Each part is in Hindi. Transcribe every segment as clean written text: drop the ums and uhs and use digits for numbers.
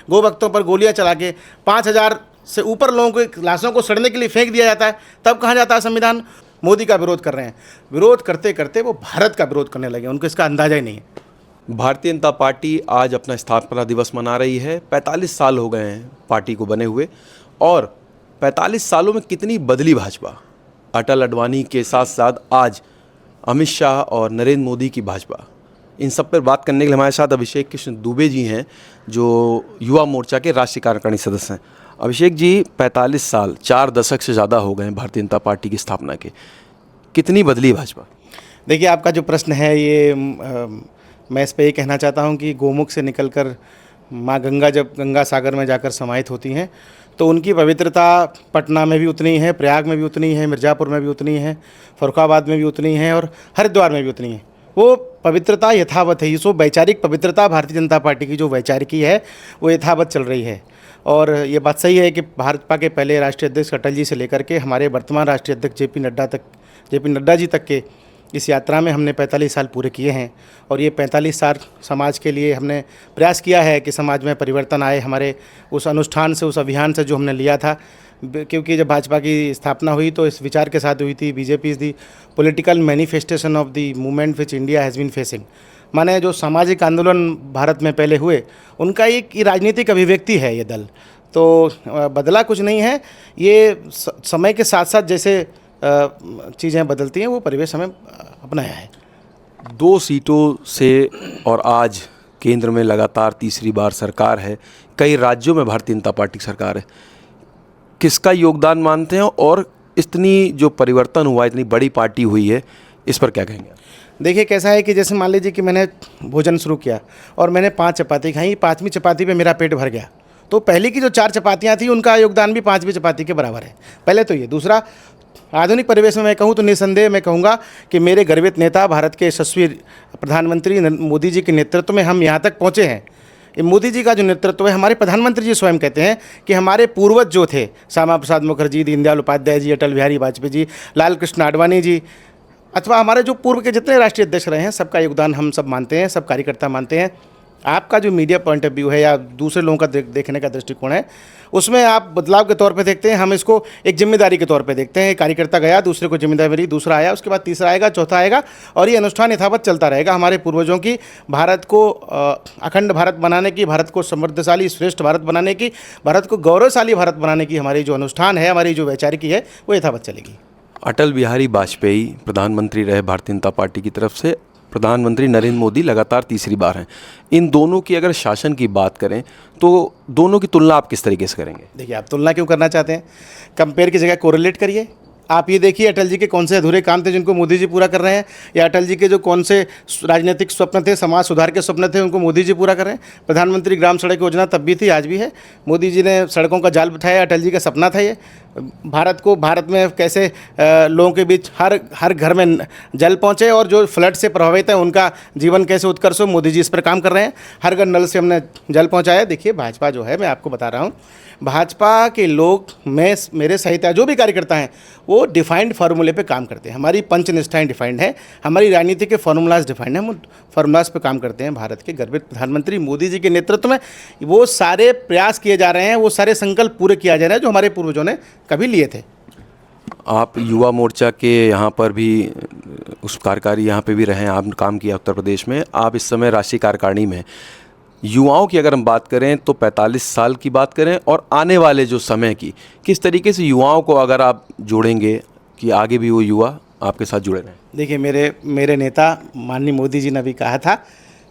गौ भक्तों पर गोलियां चला के 5,000 से ऊपर लोगों की लाशों को सड़ने के लिए फेंक दिया जाता है, तब कहाँ जाता है संविधान? मोदी का विरोध कर रहे हैं। विरोध करते करते वो भारत का विरोध करने लगे, उनको इसका अंदाजा ही नहीं है। भारतीय जनता पार्टी आज अपना स्थापना दिवस मना रही है। 45 साल हो गए हैं पार्टी को बने हुए, और 45 सालों में कितनी बदली भाजपा। अटल अडवाणी के साथ साथ आज अमित शाह और नरेंद्र मोदी की भाजपा। इन सब पर बात करने के लिए हमारे साथ अभिषेक कृष्ण दुबे जी हैं, जो युवा मोर्चा के राष्ट्रीय कार्यकारिणी सदस्य हैं। अभिषेक जी, 45 साल, 4 दशक से ज़्यादा हो गए हैं भारतीय जनता पार्टी की स्थापना के, कितनी बदली भाजपा? देखिए, आपका जो प्रश्न है ये मैं इस पर ये कहना चाहता हूँ कि गोमुख से निकलकर माँ गंगा जब गंगा सागर में जाकर समाहित होती हैं तो उनकी पवित्रता पटना में भी उतनी है, प्रयाग में भी उतनी है, मिर्ज़ापुर में भी उतनी है, फर्रुखाबाद में भी उतनी है और हरिद्वार में भी उतनी है। वो पवित्रता यथावत है। सो वैचारिक पवित्रता भारतीय जनता पार्टी की जो वैचारिकी है वो यथावत चल रही है। और ये बात सही है कि भाजपा के पहले राष्ट्रीय अध्यक्ष अटल जी से लेकर के हमारे वर्तमान राष्ट्रीय अध्यक्ष जेपी नड्डा जी तक के इस यात्रा में हमने 45 साल पूरे किए हैं। और ये 45 साल समाज के लिए हमने प्रयास किया है कि समाज में परिवर्तन आए। हमारे उस अनुष्ठान से, उस अभियान से जो हमने लिया था, क्योंकि जब भाजपा की स्थापना हुई तो इस विचार के साथ हुई थी, BJP is the political manifestation of the movement which India has been facing. माने जो सामाजिक आंदोलन भारत में पहले हुए उनका एक राजनीतिक अभिव्यक्ति है ये दल। तो बदला कुछ नहीं है, ये समय के साथ साथ जैसे चीज़ें बदलती हैं वो परिवेश हमें अपनाया है। 2 सीटों से और आज केंद्र में लगातार तीसरी बार सरकार है, कई राज्यों में भारतीय जनता पार्टी की सरकार है। किसका योगदान मानते हैं, और इतनी जो परिवर्तन हुआ, इतनी बड़ी पार्टी हुई है, इस पर क्या कहेंगे? देखिए, कैसा है कि जैसे मान लीजिए कि मैंने भोजन शुरू किया और मैंने 5 चपाती खाई, 5वीं चपाती पे मेरा पेट भर गया, तो पहले की जो 4 चपातियाँ थी उनका योगदान भी 5वीं चपाती के बराबर है। पहले तो ये। दूसरा, आधुनिक परिवेश में मैं कहूँ तो निसंदेह मैं कहूँगा कि मेरे गर्वित नेता भारत के यशस्वी प्रधानमंत्री मोदी जी के नेतृत्व में हम यहाँ तक पहुँचे हैं। ये मोदी जी का जो नेतृत्व है, हमारे प्रधानमंत्री जी स्वयं कहते हैं कि हमारे पूर्वज जो थे, श्यामा प्रसाद मुखर्जी, दीनदयाल उपाध्याय जी, अटल बिहारी वाजपेयी जी, लाल कृष्ण आडवाणी जी, अथवा हमारे जो पूर्व के जितने राष्ट्रीय अध्यक्ष रहे हैं, सबका योगदान हम सब मानते हैं, सब कार्यकर्ता मानते हैं। आपका जो मीडिया पॉइंट ऑफ व्यू है या दूसरे लोगों का देखने का दृष्टिकोण है, उसमें आप बदलाव के तौर पे देखते हैं, हम इसको एक जिम्मेदारी के तौर पे देखते हैं। कार्यकर्ता गया, दूसरे को जिम्मेदारी मिली, दूसरा आया, उसके बाद तीसरा आएगा, चौथा आएगा, और ये अनुष्ठान यथावत चलता रहेगा। हमारे पूर्वजों की भारत को अखंड भारत बनाने की, भारत को समृद्धशाली श्रेष्ठ भारत बनाने की, भारत को गौरवशाली भारत बनाने की हमारी जो अनुष्ठान है, हमारी जो वैचारिकी है, वो यथावत चलेगी। अटल बिहारी वाजपेयी प्रधानमंत्री रहे भारतीय जनता पार्टी की तरफ से, प्रधानमंत्री नरेंद्र मोदी लगातार तीसरी बार हैं। इन दोनों की अगर शासन की बात करें तो दोनों की तुलना आप किस तरीके से करेंगे? देखिए, आप तुलना क्यों करना चाहते हैं? कंपेयर की जगह कोरिलेट करिए। आप ये देखिए अटल जी के कौन से अधूरे काम थे जिनको मोदी जी पूरा कर रहे हैं, या अटल जी के जो कौन से राजनीतिक स्वप्न थे, समाज सुधार के स्वप्न थे, उनको मोदी जी पूरा कर रहे हैं। प्रधानमंत्री ग्राम सड़क योजना तब भी थी, आज भी है। मोदी जी ने सड़कों का जाल बिठाया, अटल जी का सपना था ये। भारत में कैसे लोगों के बीच हर घर में जल पहुँचे और जो फ्लड से प्रभावित है उनका जीवन कैसे उत्कर्ष हो, मोदी जी इस पर काम कर रहे हैं। हर घर नल से हमने जल पहुँचाया। देखिए, भाजपा जो है, मैं आपको बता रहा हूँ, भाजपा के लोग, मेरे सहित जो भी कार्यकर्ता हैं, वो डिफाइंड फार्मूले पे काम करते हैं। हमारी पंचनिष्ठाएं डिफाइंड हैं, हमारी राजनीति के फार्मूलाज डिफाइंड हैं, हम फार्मूलाज पे काम करते हैं। भारत के गर्वित प्रधानमंत्री मोदी जी के नेतृत्व में वो सारे प्रयास किए जा रहे हैं, वो सारे संकल्प पूरे किया जा रहे हैं जो हमारे पूर्वजों ने कभी लिए थे। आप युवा मोर्चा के यहाँ पर भी उस कार्यकारी यहाँ पे भी रहे हैं, आपने काम किया उत्तर प्रदेश में, आप इस समय राष्ट्रीय कार्यकारिणी में। युवाओं की अगर हम बात करें तो 45 साल की बात करें और आने वाले जो समय की, किस तरीके से युवाओं को अगर आप जोड़ेंगे कि आगे भी वो युवा आपके साथ जुड़े रहें? देखिए, मेरे नेता माननीय मोदी जी ने भी कहा था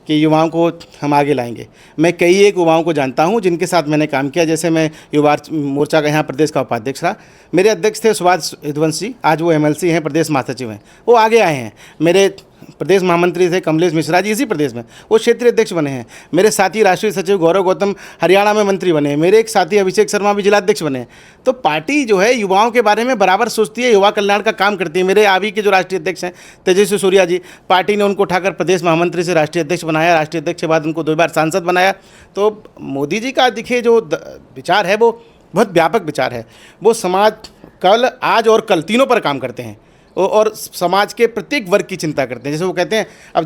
कि युवाओं को हम आगे लाएंगे। मैं कई एक युवाओं को जानता हूं जिनके साथ मैंने काम किया। जैसे मैं युवा मोर्चा का यहाँ प्रदेश का उपाध्यक्ष रहा। मेरे अध्यक्ष थे सुभाष यदुवंशी जी, आज वो MLC हैं, प्रदेश महासचिव हैं, वो आगे आए हैं। मेरे प्रदेश महामंत्री थे कमलेश मिश्रा जी, इसी प्रदेश में वो क्षेत्रीय अध्यक्ष बने हैं। मेरे साथी राष्ट्रीय सचिव गौरव गौतम हरियाणा में मंत्री बने हैं। मेरे एक साथी अभिषेक शर्मा भी जिलाध्यक्ष बने हैं। तो पार्टी जो है युवाओं के बारे में बराबर सोचती है, युवा कल्याण का काम करती है। मेरे अभी के जो राष्ट्रीय अध्यक्ष हैं तेजस्वी सूर्या जी, पार्टी ने उनको उठाकर प्रदेश महामंत्री से राष्ट्रीय अध्यक्ष बनाया, राष्ट्रीय अध्यक्ष के बाद उनको 2 बार सांसद बनाया। तो मोदी जी का देखिए जो विचार है वो बहुत व्यापक विचार है। वो समाज कल, आज और कल तीनों पर काम करते हैं और समाज के प्रत्येक वर्ग की चिंता करते हैं। जैसे वो कहते हैं, अब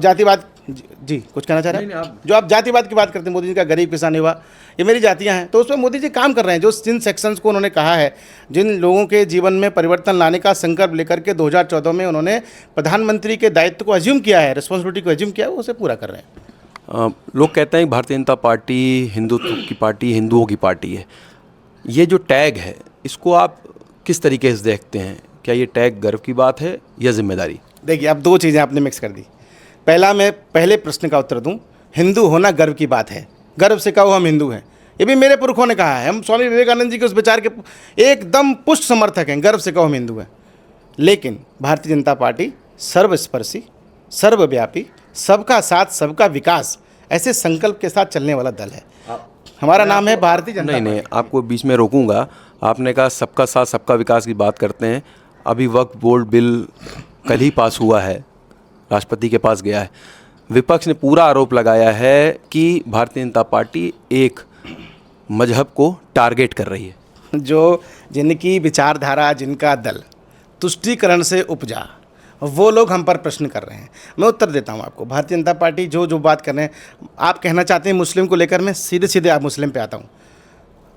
जी कुछ कहना चाह रहे हैं? जो आप जातिवाद की बात करते हैं, मोदी जी का गरीब किसान युवा, ये मेरी जातियां हैं, तो उसमें मोदी जी काम कर रहे हैं। जो जिन सेक्शंस को उन्होंने कहा है, जिन लोगों के जीवन में परिवर्तन लाने का संकल्प लेकर के 2014 में उन्होंने प्रधानमंत्री के दायित्व को अज्यूम किया है, रिस्पॉन्सिबिलिटी को अज्यूम किया है, वो उसे पूरा कर रहे हैं। लोग कहते हैं कि भारतीय जनता पार्टी हिंदुत्व की पार्टी, हिंदुओं की पार्टी है। ये जो टैग है, इसको आप किस तरीके से देखते हैं? क्या ये टैग गर्व की बात है या जिम्मेदारी? देखिए, अब दो चीज़ें आपने मिक्स कर दी। पहला, मैं पहले प्रश्न का उत्तर दूं, हिंदू होना गर्व की बात है, गर्व से कहो हम हिंदू हैं, ये भी मेरे पुरखों ने कहा है। हम स्वामी विवेकानंद जी के उस विचार के एकदम पुष्ट समर्थक हैं, गर्व से कहो हम हिंदू हैं। लेकिन भारतीय जनता पार्टी सर्वस्पर्शी, सर्वव्यापी, सबका साथ सबका विकास, ऐसे संकल्प के साथ चलने वाला दल है। हमारा नाम है भारतीय जनता पार्टी। नहीं, आपको बीच में रोकूंगा। आपने कहा सबका साथ सबका विकास की बात करते हैं। अभी वक्फ बोर्ड बिल कल ही पास हुआ है, राष्ट्रपति के पास गया है। विपक्ष ने पूरा आरोप लगाया है कि भारतीय जनता पार्टी एक मजहब को टारगेट कर रही है। जो जिनकी विचारधारा, जिनका दल तुष्टीकरण से उपजा, वो लोग हम पर प्रश्न कर रहे हैं। मैं उत्तर देता हूँ आपको। भारतीय जनता पार्टी जो बात कर रहे हैं, आप कहना चाहते हैं मुस्लिम को लेकर, मैं सीधे सीधे आप मुस्लिम पे आता हूँ।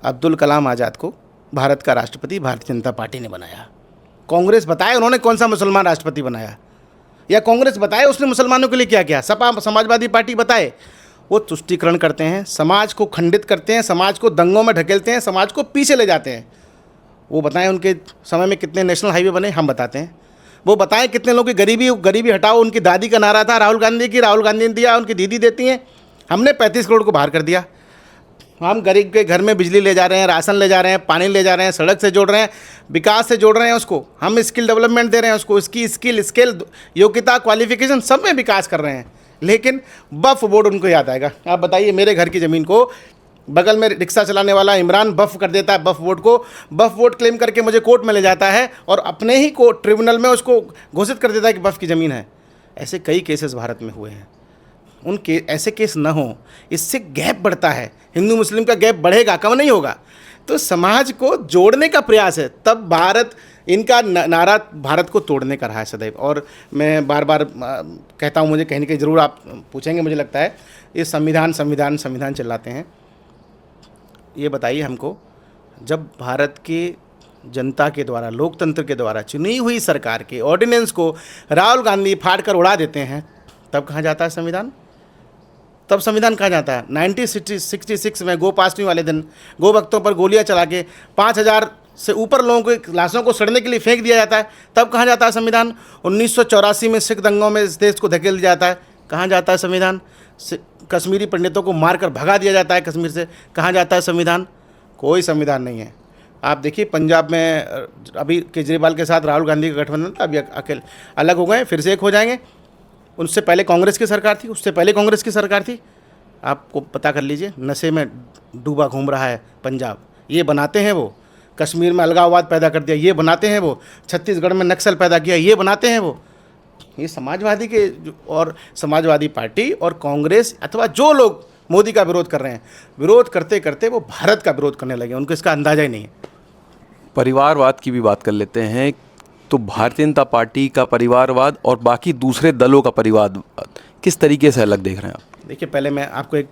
अब्दुल कलाम आज़ाद को भारत का राष्ट्रपति भारतीय जनता पार्टी ने बनाया। कांग्रेस बताए उन्होंने कौन सा मुसलमान राष्ट्रपति बनाया, या कांग्रेस बताए उसने मुसलमानों के लिए क्या किया? सपा समाजवादी पार्टी बताए। वो तुष्टीकरण करते हैं, समाज को खंडित करते हैं, समाज को दंगों में ढकेलते हैं, समाज को पीछे ले जाते हैं। वो बताएं उनके समय में कितने नेशनल हाईवे बने, हम बताते हैं। वो बताएं कितने लोगों की गरीबी हटाओ, उनकी दादी का नारा था राहुल गांधी ने दिया, उनकी दीदी देती हैं। हमने 35 करोड़ को बाहर कर दिया। हम गरीब के घर में बिजली ले जा रहे हैं, राशन ले जा रहे हैं, पानी ले जा रहे हैं, सड़क से जोड़ रहे हैं, विकास से जोड़ रहे हैं उसको। हम स्किल डेवलपमेंट दे रहे हैं उसको, उसकी स्किल योग्यता, क्वालिफिकेशन सब में विकास कर रहे हैं। लेकिन वक्फ बोर्ड उनको याद आएगा। आप बताइए, मेरे घर की ज़मीन को बगल में रिक्शा चलाने वाला इमरान वक्फ कर देता है, वक्फ बोर्ड को, वक्फ बोर्ड क्लेम करके मुझे कोर्ट में ले जाता है और अपने ही कोर्ट ट्रिब्यूनल में उसको घोषित कर देता है कि वक्फ की ज़मीन है। ऐसे कई केसेस भारत में हुए हैं। उनके ऐसे केस न हो, इससे गैप बढ़ता है, हिंदू मुस्लिम का गैप बढ़ेगा, कम नहीं होगा। तो समाज को जोड़ने का प्रयास है, तब भारत, इनका नारा भारत को तोड़ने का रहा है सदैव। और मैं बार बार कहता हूँ, मुझे कहने की ज़रूर आप पूछेंगे, मुझे लगता है ये संविधान चिल्लाते हैं। ये बताइए हमको, जब भारत की जनता के द्वारा, लोकतंत्र के द्वारा चुनी हुई सरकार के ऑर्डिनेंस को राहुल गांधी फाड़ कर उड़ा देते हैं, तब कहाँ जाता है संविधान? तब संविधान कहाँ जाता है? 1966 में गो पास्टिंग वाले दिन गो भक्तों पर गोलियां चला के 5000 से ऊपर लोगों की लाशों को सड़ने के लिए फेंक दिया जाता है, तब कहाँ जाता है संविधान? 1984 में सिख दंगों में इस देश को धकेल दिया जाता है, कहाँ जाता है संविधान? कश्मीरी पंडितों को मारकर भगा दिया जाता है कश्मीर से, कहाँ जाता है संविधान? कोई संविधान नहीं है। आप देखिए, पंजाब में अभी केजरीवाल के साथ राहुल गांधी का गठबंधन था, अभी अकेले अलग हो गए, फिर से एक हो जाएंगे। उनसे पहले कांग्रेस की सरकार थी, उससे पहले कांग्रेस की सरकार थी। आपको पता कर लीजिए, नशे में डूबा घूम रहा है पंजाब, ये बनाते हैं वो। कश्मीर में अलगाववाद पैदा कर दिया, ये बनाते हैं वो। छत्तीसगढ़ में नक्सल पैदा किया, ये बनाते हैं वो। ये समाजवादी के और समाजवादी पार्टी और कांग्रेस अथवा जो लोग मोदी का विरोध कर रहे हैं, विरोध करते करते वो भारत का विरोध करने लगे, उनको इसका अंदाजा ही नहीं है। परिवारवाद की भी बात कर लेते हैं। तो भारतीय जनता पार्टी का परिवारवाद और बाकी दूसरे दलों का परिवारवाद किस तरीके से अलग देख रहे हैं आप? देखिए, पहले मैं आपको एक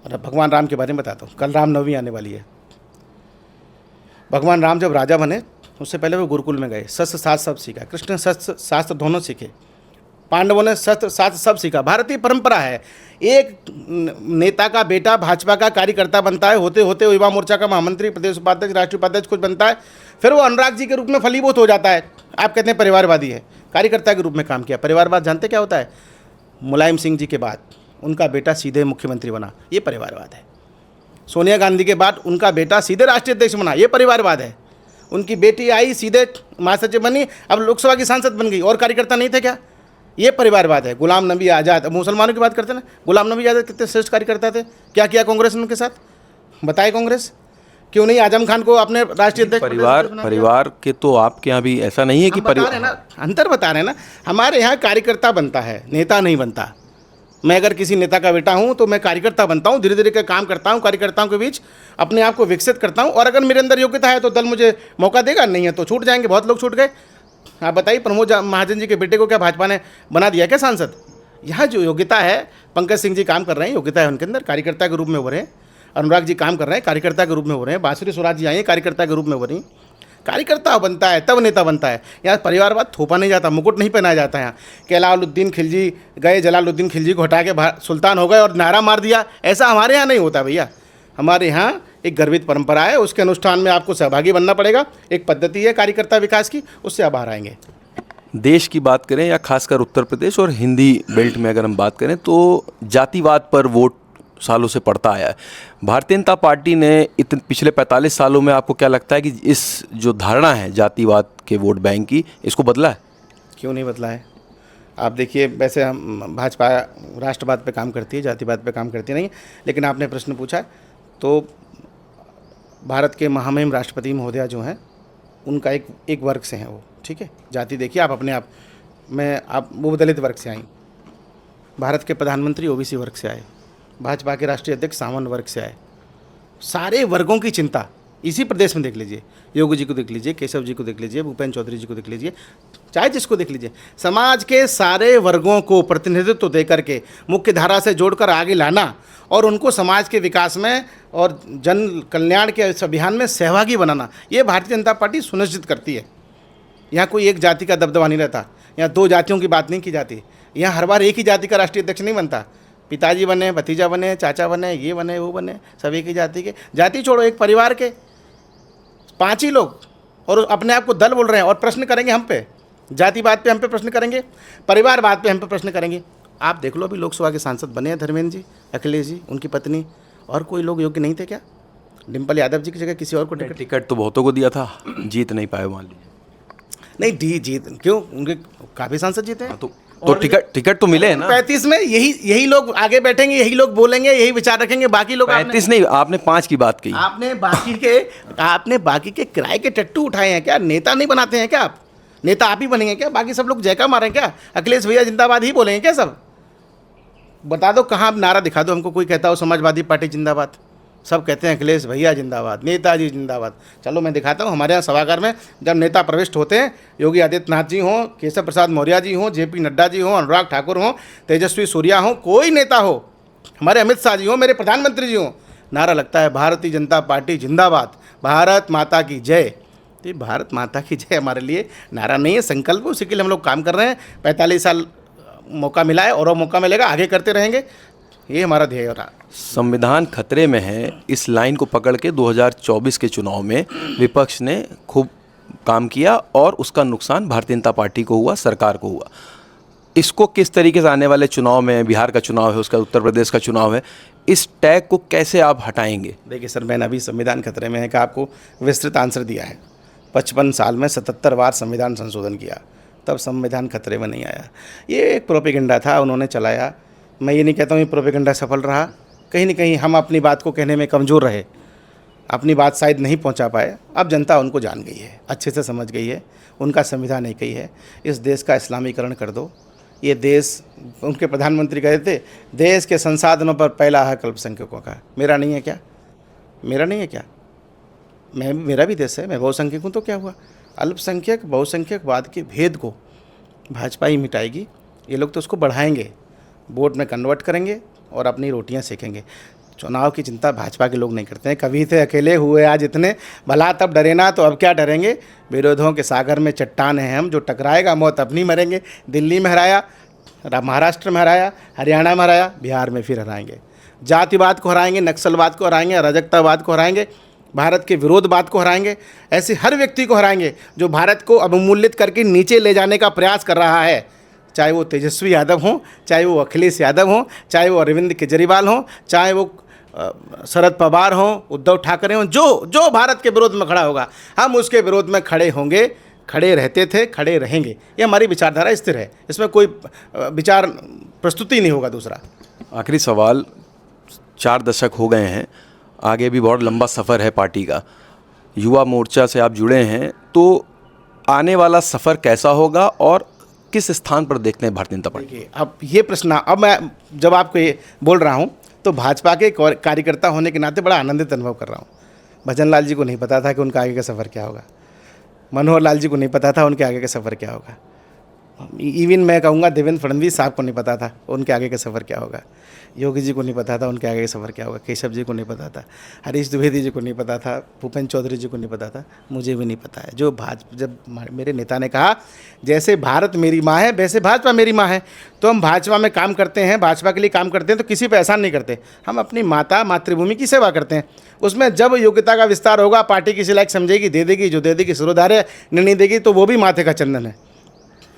भगवान राम के बारे में बताता हूँ। कल रामनवमी आने वाली है। भगवान राम जब राजा बने, उससे पहले वो गुरुकुल में गए, शस्त्र शास्त्र सब सीखा। कृष्ण ने शस्त्र शास्त्र दोनों सीखे, पांडवों ने शस्त्र शास्त्र सब सीखा। भारतीय परंपरा है, एक नेता का बेटा भाजपा का कार्यकर्ता बनता है, होते होते युवा मोर्चा का महामंत्री, प्रदेश उपाध्यक्ष, राष्ट्रीय उपाध्यक्ष कुछ बनता है, फिर वो अनुराग जी के रूप में फलीभूत हो जाता है। आप कहते हैं परिवारवादी है, कार्यकर्ता के रूप में काम किया। परिवारवाद जानते क्या होता है? मुलायम सिंह जी के बाद उनका बेटा सीधे मुख्यमंत्री बना, ये परिवारवाद है। सोनिया गांधी के बाद उनका बेटा सीधे राष्ट्रीय अध्यक्ष बना, ये परिवारवाद है। उनकी बेटी आई, सीधे महासचिव बनी, अब लोकसभा की सांसद बन गई, और कार्यकर्ता नहीं थे क्या? ये परिवारवाद है। गुलाम नबी आज़ाद, अब मुसलमानों की बात करते हैं ना, गुलाम नबी आज़ाद कितने श्रेष्ठ कार्यकर्ता थे, क्या किया कांग्रेस ने उनके साथ? बताए कांग्रेस क्यों नहीं आजम खान को अपने राष्ट्रीय अध्यक्ष? परिवार के तो आपके यहाँ भी ऐसा नहीं है कि अंतर बता रहे हैं ना। हमारे यहाँ कार्यकर्ता बनता है, नेता नहीं बनता। मैं अगर किसी नेता का बेटा हूँ तो मैं कार्यकर्ता बनता हूँ, धीरे धीरे का काम करता हूँ, कार्यकर्ताओं के बीच अपने आप को विकसित करता हूँ, और अगर मेरे अंदर योग्यता है तो दल मुझे मौका देगा, नहीं है तो छूट जाएंगे। बहुत लोग छूट गए। आप बताइए, प्रमोद महाजन जी के बेटे को क्या भाजपा ने बना दिया क्या सांसद? यहाँ जो योग्यता है, पंकज सिंह जी काम कर रहे हैं, योग्यता है उनके अंदर, कार्यकर्ता के रूप में हो रहे हैं। अनुराग जी काम कर रहे हैं, कार्यकर्ता के रूप में हो रहे हैं। बांसुरी स्वराज जी आई हैं, कार्यकर्ता के रूप में हो रही हैं। कार्यकर्ता बनता है तब नेता बनता है। यहाँ परिवारवाद थोपा नहीं जाता, मुकुट नहीं पहनाया जाता है। यहाँ कि अलाउद्दीन खिलजी गए, जलालुद्दीन खिलजी को हटा के सुल्तान हो गए और नारा मार दिया, ऐसा हमारे यहाँ नहीं होता भैया। हमारे यहाँ एक गर्वित परंपरा है, उसके अनुष्ठान में आपको सहभागी बनना पड़ेगा। एक पद्धति है कार्यकर्ता विकास की, उससे आप बाहर आएंगे। देश की बात करें या खासकर उत्तर प्रदेश और हिंदी बेल्ट में अगर हम बात करें तो जातिवाद पर वोट सालों से पड़ता आया है। भारतीय जनता पार्टी ने पिछले 45 सालों में आपको क्या लगता है कि इस जो धारणा है जातिवाद के वोट बैंक की, इसको बदला है? क्यों नहीं बदला है? आप देखिए, वैसे हम भाजपा राष्ट्रवाद पे काम करती है, जातिवाद पे काम करती नहीं है। लेकिन आपने प्रश्न पूछा तो भारत के महामहिम राष्ट्रपति महोदया जो हैं उनका एक वर्ग से हैं वो, ठीक है। जाति देखिए आप अपने आप में, आप वो दलित वर्ग से आई। भारत के प्रधानमंत्री ओबीसी वर्ग से आए, भाजपा के राष्ट्रीय अध्यक्ष सामान्य वर्ग से आए। सारे वर्गों की चिंता इसी प्रदेश में देख लीजिए। योगी जी को देख लीजिए, केशव जी को देख लीजिए, भूपेन्द्र चौधरी जी को देख लीजिए, चाहे जिसको देख लीजिए। समाज के सारे वर्गों को प्रतिनिधित्व देकर के मुख्य धारा से जोड़कर आगे लाना और उनको समाज के विकास में और जन कल्याण के इस अभियान में सहभागी बनाना, ये भारतीय जनता पार्टी सुनिश्चित करती है। यहाँ कोई एक जाति का दबदबा नहीं रहता, यहाँ दो जातियों की बात नहीं की जाती। यहाँ हर बार एक ही जाति का राष्ट्रीय अध्यक्ष नहीं बनता। पिताजी बने, भतीजा बने, चाचा बने, ये बने, वो बने, सभी की जाति के। जाति छोड़ो, एक परिवार के 5 ही लोग और अपने आप को दल बोल रहे हैं और प्रश्न करेंगे हम पे। जातिवाद पे हम पे प्रश्न करेंगे, परिवारवाद पे हम पे प्रश्न करेंगे। आप देख लो, अभी लोकसभा के सांसद बने हैं धर्मेंद्र जी, अखिलेश जी, उनकी पत्नी, और कोई लोग योग्य नहीं थे क्या? डिम्पल यादव जी की जगह किसी और को टिकट तो बहुतों को दिया था, जीत नहीं पाए मान लीजिए। नहीं जीत क्यों, उनके काफ़ी सांसद जीते हैं। तो टिकट तो मिले हैं ना। 35 में यही लोग आगे बैठेंगे, यही लोग बोलेंगे, यही विचार रखेंगे। बाकी लोग 35 नहीं, आपने 5 की बात कही। आपने बाकी के किराए के टट्टू उठाए हैं क्या? नेता नहीं बनाते हैं क्या आप? नेता आप ही बनेंगे क्या? बाकी सब लोग जयका मारें क्या? अखिलेश भैया जिंदाबाद ही बोलेंगे क्या सब? बता दो कहाँ नारा दिखा दो हमको, कोई कहता हो समाजवादी पार्टी जिंदाबाद, सब कहते हैं अखिलेश भैया जिंदाबाद, नेताजी जिंदाबाद। चलो मैं दिखाता हूँ, हमारे यहाँ सभागार में जब नेता प्रविष्ट होते हैं, योगी आदित्यनाथ जी हों, केशव प्रसाद मौर्य जी हों, जेपी नड्डा जी हों, अनुराग ठाकुर हों, तेजस्वी सूर्या हों, कोई नेता हो, हमारे अमित शाह जी हों, मेरे प्रधानमंत्री जी हों, नारा लगता है भारतीय जनता पार्टी जिंदाबाद, भारत माता की जय। तो भारत माता की जय हमारे लिए नारा नहीं है, संकल्प। उसी के लिए हम लोग काम कर रहे हैं। 45 साल मौका मिला है और मौका मिलेगा, आगे करते रहेंगे, ये हमारा ध्येय रहा। संविधान खतरे में है, इस लाइन को पकड़ के 2024 के चुनाव में विपक्ष ने खूब काम किया और उसका नुकसान भारतीय जनता पार्टी को हुआ, सरकार को हुआ। इसको किस तरीके से आने वाले चुनाव में, बिहार का चुनाव है, उसका उत्तर प्रदेश का चुनाव है, इस टैग को कैसे आप हटाएंगे? देखिए सर, मैंने अभी संविधान खतरे में है का आपको विस्तृत आंसर दिया है। 55 साल में 77 बार संविधान संशोधन किया, तब संविधान खतरे में नहीं आया। ये एक प्रोपेगेंडा था, उन्होंने चलाया। मैं ये नहीं कहता हूँ ये प्रोपेगेंडा सफल रहा, कहीं ना कहीं हम अपनी बात को कहने में कमज़ोर रहे, अपनी बात शायद नहीं पहुँचा पाए। अब जनता उनको जान गई है, अच्छे से समझ गई है, उनका संविधान एक ही है। इस देश का इस्लामीकरण कर दो। ये देश, उनके प्रधानमंत्री कहे थे, देश के संसाधनों पर पहला हक अल्पसंख्यकों का। मेरा नहीं है क्या? मेरा नहीं है क्या? मेरा भी देश है, मैं बहुसंख्यक हूँ, तो क्या हुआ? अल्पसंख्यक बहुसंख्यकवाद के भेद को भाजपा ही मिटाएगी। ये लोग तो उसको बढ़ाएंगे, वोट में कन्वर्ट करेंगे और अपनी रोटियां सेकेंगे। चुनाव की चिंता भाजपा के लोग नहीं करते हैं। कभी थे अकेले, हुए आज इतने, भला तब डरे ना, तो अब क्या डरेंगे? विरोधों के सागर में चट्टान हैं हम, जो टकराएगा मौत अपनी मरेंगे। दिल्ली में हराया, महाराष्ट्र में हराया, हरियाणा में हराया, बिहार में फिर हराएंगे। जातिवाद को हराएंगे, नक्सलवाद को हराएंगे, अराजकतावाद को हराएंगे, भारत के विरोधवाद को हराएंगे। ऐसे हर व्यक्ति को हराएंगे जो भारत को अवमूल्यित करके नीचे ले जाने का प्रयास कर रहा है, चाहे वो तेजस्वी यादव हों, चाहे वो अखिलेश यादव हों, चाहे वो अरविंद केजरीवाल हों, चाहे वो शरद पवार हों, उद्धव ठाकरे हों। जो भारत के विरोध में खड़ा होगा, हम उसके विरोध में खड़े होंगे, खड़े रहते थे, खड़े रहेंगे। ये हमारी विचारधारा स्थिर है, इसमें कोई विचार प्रस्तुति नहीं होगा। दूसरा आखिरी सवाल, 4 दशक हो गए हैं, आगे भी बहुत लंबा सफ़र है पार्टी का। युवा मोर्चा से आप जुड़े हैं, तो आने वाला सफ़र कैसा होगा और किस स्थान पर देखते हैं भारतीय जनता पार्टी? अब ये प्रश्न, अब मैं जब आपको ये बोल रहा हूँ तो भाजपा के कार्यकर्ता होने के नाते बड़ा आनंदित अनुभव कर रहा हूँ। भजन लाल जी को नहीं पता था कि उनका आगे का सफ़र क्या होगा, मनोहर लाल जी को नहीं पता था उनके आगे का सफ़र क्या होगा। इवन मैं कहूँगा देवेंद्र फडणवीस साहब को नहीं पता था उनके आगे का सफ़र क्या होगा, योगी जी को नहीं पता था उनके आगे का सफ़र क्या होगा, केशव जी को नहीं पता था, हरीश द्विवेदी जी को नहीं पता था, भूपेंद्र चौधरी जी को नहीं पता था, मुझे भी नहीं पता है। जो भाजपा, जब मेरे नेता ने कहा जैसे भारत मेरी माँ है वैसे भाजपा मेरी माँ है, तो हम भाजपा में काम करते हैं, भाजपा के लिए काम करते हैं, तो किसी पर एहसान नहीं करते, हम अपनी माता मातृभूमि की सेवा करते हैं। उसमें जब योग्यता का विस्तार होगा, पार्टी किसी लायक समझेगी दे देगी, जो दे देगी सिरोधार्य निर्णय देगी, तो वो भी माथे का चंदन है।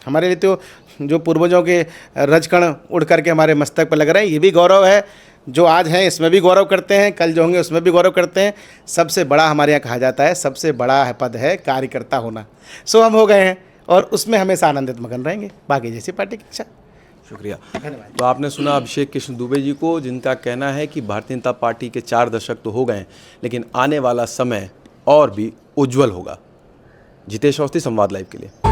हमारे लिए तो जो पूर्वजों के रजकण उड़ करके हमारे मस्तक पर लग रहे हैं, ये भी गौरव है। जो आज हैं इसमें भी गौरव करते हैं, कल जो होंगे उसमें भी गौरव करते हैं। सबसे बड़ा हमारे यहाँ कहा जाता है, सबसे बड़ा पद है कार्यकर्ता होना। सो हम हो गए हैं और उसमें हमेशा आनंदित मगन रहेंगे, बाकी जैसी पार्टी की इच्छा। शुक्रिया। तो आपने सुना अभिषेक कृष्ण दुबे जी को, जिनका कहना है कि भारतीय जनता पार्टी के 4 दशक तो हो गए हैं, लेकिन आने वाला समय और भी उज्जवल होगा। जितेश अवस्थी, संवाद लाइव के लिए।